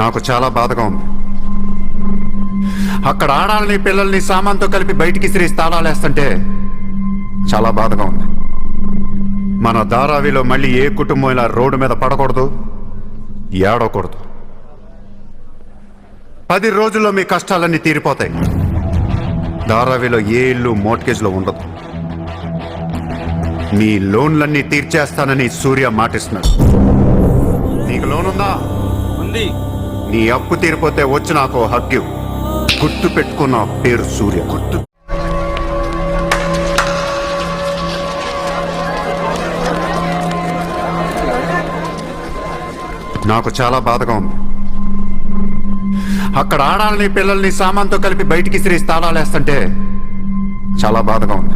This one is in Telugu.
నాకు చాలా బాధగా ఉంది. అక్కడ ఆడాలని పిల్లల్ని సామాన్తో కలిపి బయటికి సిరీస్ తాళాలేస్తుంటే చాలా బాధగా ఉంది. మన ధారావిలో మళ్ళీ ఏ కుటుంబం ఇలా రోడ్డు మీద పడకూడదు, ఏడవకూడదు. 10 రోజుల్లో మీ కష్టాలన్నీ తీరిపోతాయి. ధారావిలో ఏ ఇల్లు మోర్ట్గేజ్లో ఉండదు. మీ లోన్లన్నీ తీర్చేస్తానని సూర్య మాటిస్తున్నాడు. నీకు లోన్ ఉందా? ఉంది. నీ అప్పు తీరిపోతే వచ్చి నాకు హక్కు. గుర్తు పెట్టుకున్న పేరు సూర్య. గుర్తు. నాకు చాలా బాధగా ఉంది. అక్కడ ఆడాలని పిల్లల్ని సామాన్తో కలిపి బయటికి సిరీస్ తాళాలేస్తుంటే చాలా బాధగా ఉంది.